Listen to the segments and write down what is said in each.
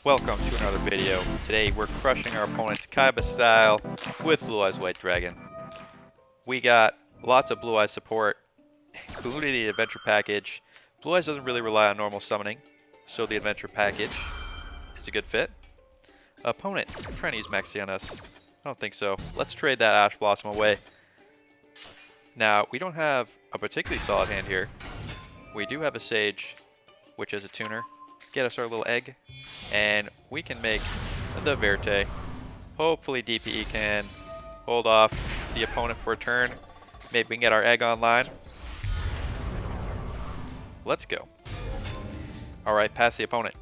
Welcome to another video. Today we're crushing our opponent's Kaiba style with Blue Eyes White Dragon. We got lots of Blue Eyes support, including the adventure package. Blue Eyes doesn't really rely on normal summoning, so the adventure package is a good fit. Opponent trying to use Maxi on us. I don't think so. Let's trade that Ash Blossom away. Now, we don't have a particularly solid hand here. We do have a Sage, which is a tuner. Get us our little egg, and we can make the Verte. Hopefully DPE can hold off the opponent for a turn. Maybe we can get our egg online. Let's go. Alright, past the opponent.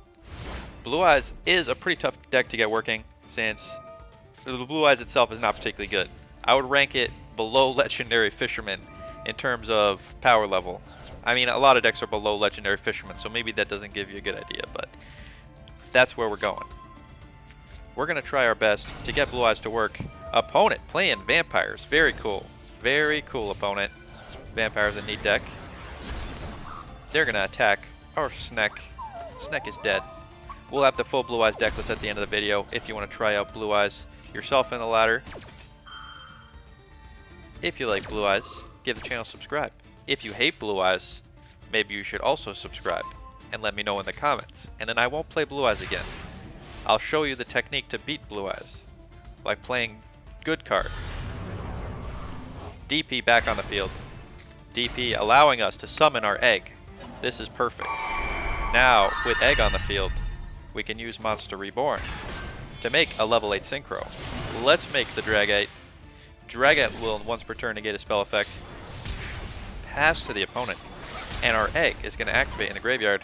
Blue Eyes is a pretty tough deck to get working, since the Blue Eyes itself is not particularly good. I would rank it below Legendary Fisherman in terms of power level. I mean, a lot of decks are below Legendary Fisherman, so maybe that doesn't give you a good idea, but that's where we're going. We're going to try our best to get Blue Eyes to work. Opponent playing Vampires. Very cool. Very cool opponent. Vampires in neat deck. They're going to attack our Snek. Snek is dead. We'll have the full Blue Eyes deck list at the end of the video if you want to try out Blue Eyes yourself in the ladder. If you like Blue Eyes, give the channel a subscribe. If you hate Blue Eyes, maybe you should also subscribe and let me know in the comments, and then I won't play Blue Eyes again. I'll show you the technique to beat Blue Eyes, like playing good cards. DP back on the field. DP allowing us to summon our egg. This is perfect. Now, with egg on the field, we can use Monster Reborn to make a level 8 Synchro. Let's make the Dragite. Dragite will once per turn negate a spell effect. Pass to the opponent, and our egg is going to activate in the graveyard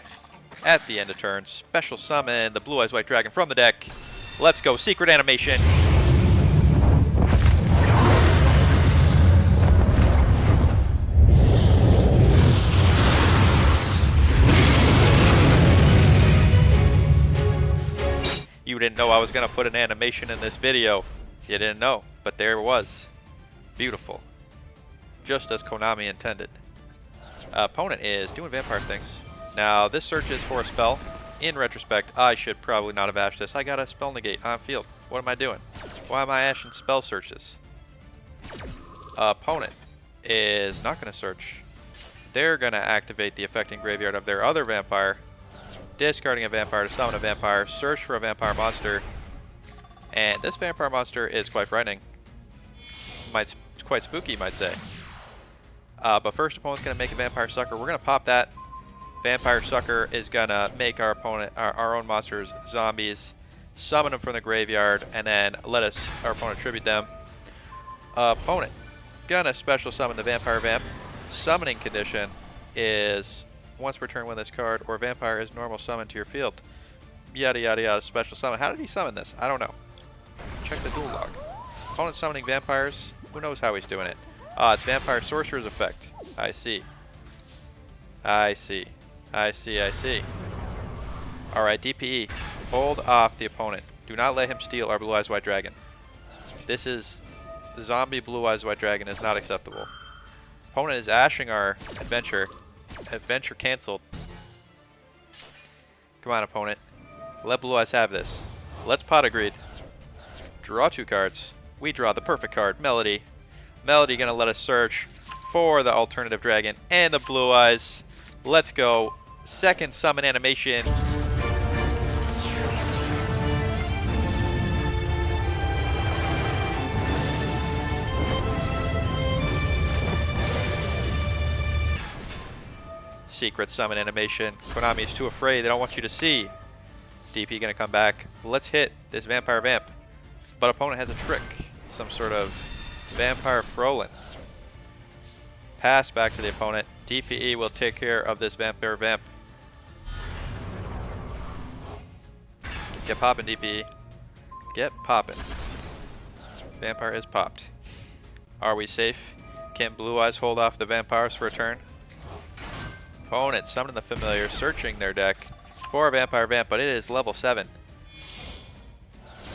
at the end of turn. Special summon the Blue Eyes White Dragon from the deck. Let's go. Secret animation. You didn't know I was going to put an animation in this video. You didn't know, but there it was. Beautiful. Just as Konami intended. Opponent is doing vampire things. Now, this searches for a spell. In retrospect, I should probably not have ashed this. I got a spell negate on field. What am I doing? Why am I ashing spell searches? Opponent is not going to search. They're going to activate the affecting graveyard of their other vampire, discarding a vampire to summon a vampire, search for a vampire monster, and this vampire monster is quite frightening. Quite spooky, you might say. But first, opponent's going to make a Vampire Sucker. We're going to pop that. Vampire Sucker is going to make our opponent, our own monsters, zombies, summon them from the graveyard, and then let our opponent tribute them. Opponent going to special summon the Vampire Vamp. Summoning condition is once per turn when this card or vampire is normal summoned to your field. Yada yada yada. Special summon. How did he summon this? I don't know. Check the duel log. Opponent summoning vampires. Who knows how he's doing it? It's Vampire Sorcerer's effect. I see. I see. I see. I see. Alright, DPE. Hold off the opponent. Do not let him steal our Blue Eyes White Dragon. This is... Zombie Blue Eyes White Dragon is not acceptable. Opponent is ashing our adventure. Adventure cancelled. Come on, opponent. Let Blue Eyes have this. Let's pot a greed. Draw 2 cards. We draw the perfect card, Melody. Melody gonna let us search for the alternative dragon and the Blue Eyes. Let's go. Second summon animation. Secret summon animation. Konami is too afraid. They don't want you to see. DP gonna come back. Let's hit this Vampire Vamp. But opponent has a trick. Some sort of Vampire Frolin. Pass back to the opponent. DPE will take care of this Vampire Vamp. Get poppin', DPE. Get poppin'. Vampire is popped. Are we safe? Can Blue Eyes hold off the vampires for a turn? Opponent summoning the familiar, searching their deck for a Vampire Vamp, but it is level 7.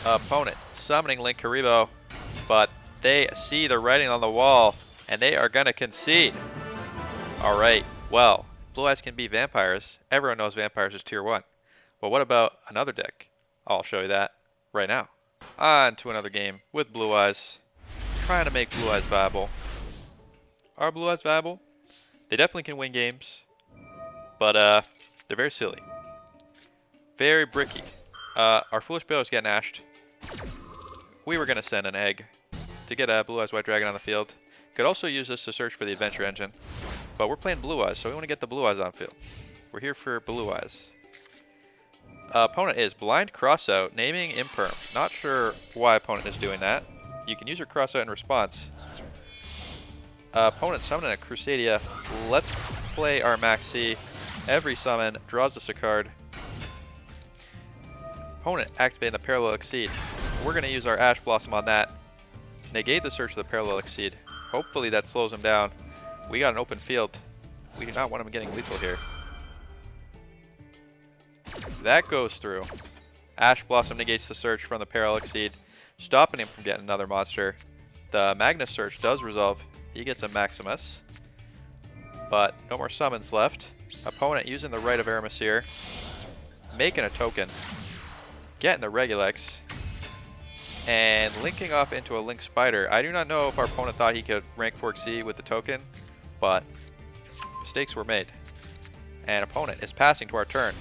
Opponent summoning Link Karibo, but they see the writing on the wall and they are going to concede. Alright, well, Blue Eyes can beat vampires. Everyone knows vampires is tier 1. But what about another deck? I'll show you that right now. On to another game with Blue Eyes. Trying to make Blue Eyes viable. Are Blue Eyes viable? They definitely can win games. But they're very silly. Very bricky. Our Foolish Bill is getting ashed. We were going to send an egg to get a Blue Eyes White Dragon on the field. Could also use this to search for the Adventure Engine. But we're playing Blue Eyes, so we want to get the Blue Eyes on field. We're here for Blue Eyes. Opponent is Blind Crossout, naming Imperm. Not sure why opponent is doing that. You can use your Crossout in response. Opponent summoning a Crusadia. Let's play our Maxi. Every summon draws us a card. Opponent activating the Parallel Exceed. We're going to use our Ash Blossom on that. Negate the search of the Parallel Exceed. Hopefully that slows him down. We got an open field. We do not want him getting lethal here. That goes through. Ash Blossom negates the search from the Parallel Exceed, stopping him from getting another monster. The Magnus search does resolve. He gets a Maximus. But no more summons left. Opponent using the Rite of Aramasir. Making a token. Getting the Regulex. And linking off into a Link Spider. I do not know if our opponent thought he could rank 4 exceed with the token, but mistakes were made. And opponent is passing to our turn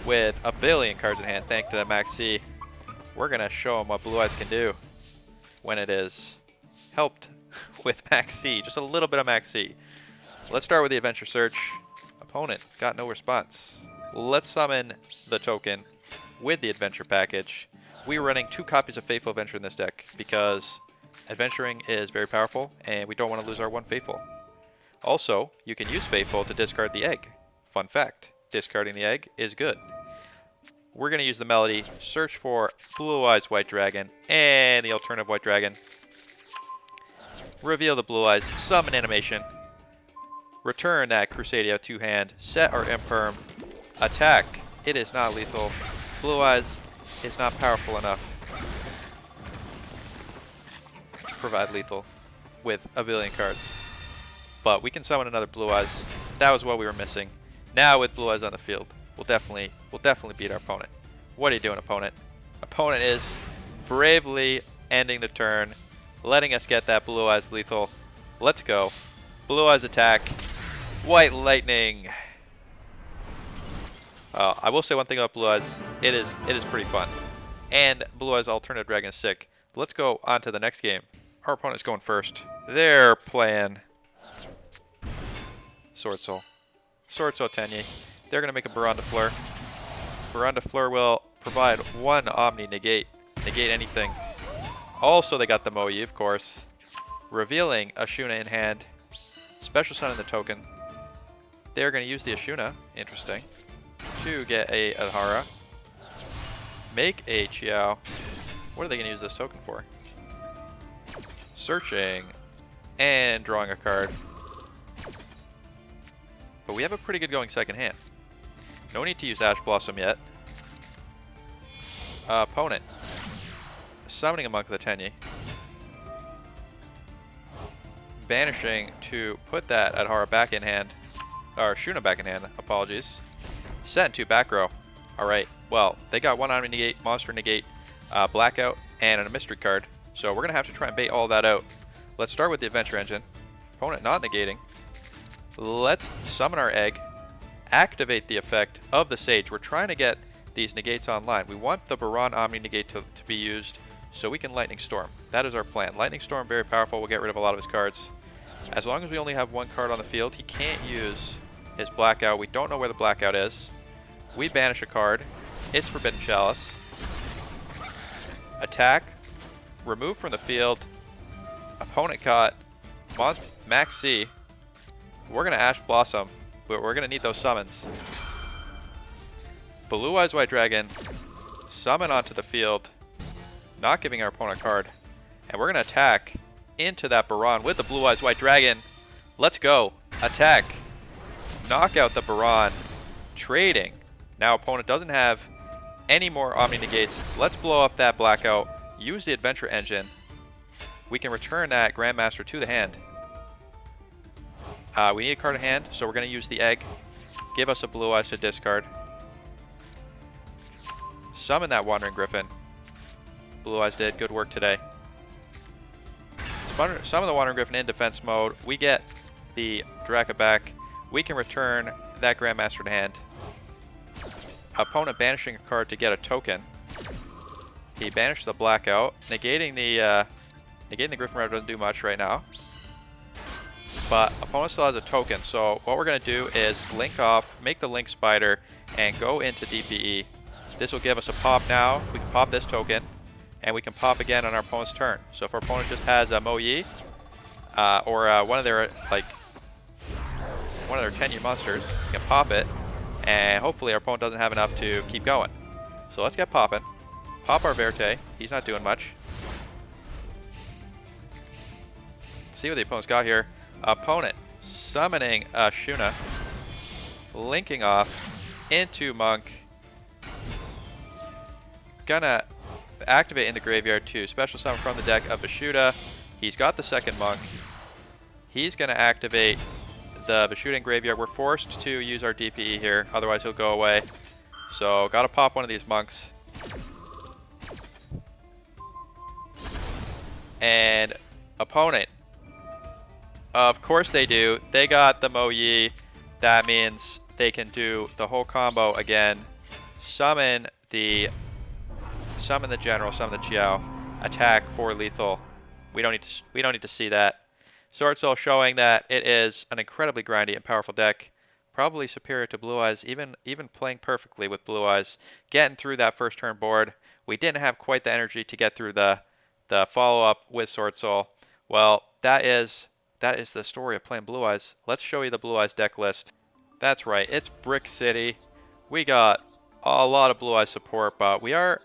with a billion cards in hand thanks to the Max C. We're going to show him what Blue Eyes can do when it is helped with Max C. Just a little bit of Max C. Let's start with the Adventure Search. Opponent got no response. Let's summon the token with the Adventure Package. We're running 2 copies of Faithful Adventure in this deck because adventuring is very powerful and we don't want to lose our 1 Faithful. Also, you can use Faithful to discard the egg. Fun fact, discarding the egg is good. We're going to use the Melody, search for Blue Eyes White Dragon and the alternative White Dragon. Reveal the Blue Eyes, summon animation. Return that Crusadia 2-hand, set our Imperm, attack. It is not lethal. Blue Eyes is not powerful enough to provide lethal with a billion cards. But we can summon another Blue Eyes. That was what we were missing. Now with Blue Eyes on the field, we'll definitely beat our opponent. What are you doing, opponent? Opponent is bravely ending the turn, letting us get that Blue Eyes lethal. Let's go. Blue Eyes attack. White Lightning. I will say one thing about Blue Eyes. It is pretty fun. And Blue Eyes Alternative Dragon is sick. Let's go on to the next game. Our opponent's going first. They're playing Sword Soul. Sword Soul Tenyi. They're going to make a Baron de Fleur. Baron de Fleur will provide 1 Omni Negate. Negate anything. Also, they got the Moe, of course. Revealing Ashuna in hand. Special Summon the token. They're going to use the Ashuna. Interesting. To get a Adhara. Make a Chiao. What are they going to use this token for? Searching. And drawing a card. But we have a pretty good going second hand. No need to use Ash Blossom yet. Opponent. Summoning a Monk of the Tenyi. Banishing to put that Adhara back in hand. Or Shuna back in hand, apologies. Set into back row. Alright, well, they got 1 Omni Negate, Monster Negate, Blackout, and a Mystery card. So we're going to have to try and bait all that out. Let's start with the Adventure Engine. Opponent not negating. Let's summon our egg. Activate the effect of the Sage. We're trying to get these negates online. We want the Baron Omni Negate to be used so we can Lightning Storm. That is our plan. Lightning Storm, very powerful. We'll get rid of a lot of his cards. As long as we only have 1 card on the field, he can't use his Blackout. We don't know where the Blackout is. We banish a card. It's Forbidden Chalice. Attack. Remove from the field. Opponent got Max C. We're going to Ash Blossom, but we're going to need those summons. Blue Eyes White Dragon. Summon onto the field. Not giving our opponent a card. And we're going to attack into that Baron with the Blue Eyes White Dragon. Let's go. Attack. Knock out the Baron. Trading. Now opponent doesn't have any more Omni Negates. Let's blow up that Blackout. Use the Adventure Engine. We can return that Grandmaster to the hand. We need a card in hand, so we're going to use the egg. give us a Blue Eyes to discard. Summon that Wandering Griffin. Blue Eyes did good work today. Summon the Wandering Griffin in defense mode. We get the Draka back. We can return that Grandmaster to hand. Opponent banishing a card to get a token. He banished the Blackout, negating the Griffin Rider doesn't do much right now. But opponent still has a token, so what we're going to do is link off, make the Link Spider, and go into DPE. This will give us a pop now. We can pop this token, and we can pop again on our opponent's turn. So if our opponent just has a Mo Yi, or one of their 10-year monsters, we can pop it, and hopefully our opponent doesn't have enough to keep going. So let's get popping. Pop our Verte. He's not doing much. See what the opponent's got here. Opponent summoning Shuna, linking off into Monk. Gonna activate in the graveyard to special summon from the deck of Vishuda. He's got the second Monk. He's gonna activate the Vishuda in graveyard. We're forced to use our DPE here, otherwise he'll go away. So gotta pop one of these monks. And opponent, of course they do. They got the Mo Yi. That means they can do the whole combo again. Summon the general, summon the Chiao, attack for lethal. We don't need to see that. Sword Soul showing that it is an incredibly grindy and powerful deck. Probably superior to Blue Eyes, even playing perfectly with Blue Eyes. Getting through that first turn board. We didn't have quite the energy to get through the follow-up with Sword Soul. Well, that is the story of playing Blue Eyes. Let's show you the Blue Eyes deck list. That's right, it's Brick City. We got a lot of Blue Eyes support, but we are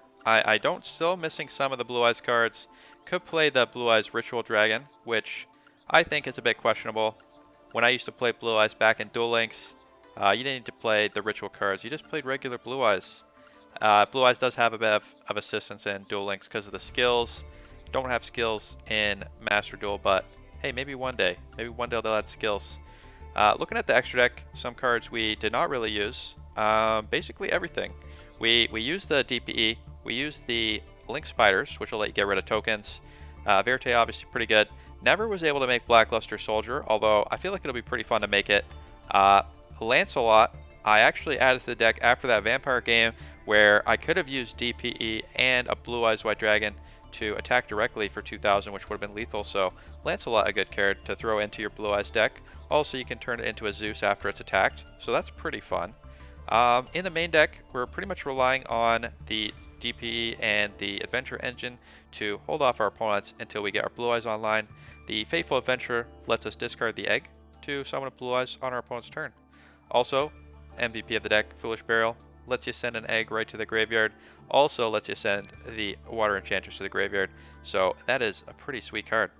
still missing some of the Blue Eyes cards. Could play the Blue Eyes Ritual Dragon, which I think is a bit questionable. When I used to play Blue Eyes back in Duel Links, you didn't need to play the ritual cards. You just played regular Blue Eyes. Blue Eyes does have a bit of assistance in Duel Links because of the skills. Don't have skills in Master Duel, but hey, maybe one day they'll add skills. Looking at the extra deck, some cards we did not really use. Basically everything. We used the DPE. We used the Link Spiders, which will let you get rid of tokens. Verte obviously pretty good. Never was able to make Blackluster Soldier, although I feel like it'll be pretty fun to make it. Lancelot, I actually added to the deck after that Vampire game where I could have used DPE and a Blue Eyes White Dragon to attack directly for 2,000, which would have been lethal. So Lancelot, a good card to throw into your Blue Eyes deck. Also, you can turn it into a Zeus after it's attacked, so that's pretty fun. In the main deck, we're pretty much relying on the DPE and the Adventure Engine to hold off our opponents until we get our Blue Eyes online. The Fateful Adventure lets us discard the egg to summon a Blue Eyes on our opponent's turn. Also, MVP of the deck, Foolish Burial, lets you send an egg right to the graveyard. Also lets you send the Water Enchantress to the graveyard. So that is a pretty sweet card.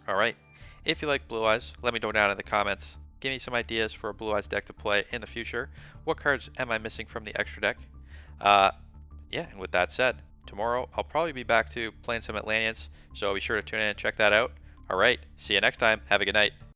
Alright, if you like Blue Eyes, let me know down in the comments. Give me some ideas for a Blue Eyes deck to play in the future. What cards am I missing from the extra deck? Yeah, and with that said, tomorrow I'll probably be back to playing some Atlanteans, so be sure to tune in and check that out. Alright, see you next time. Have a good night.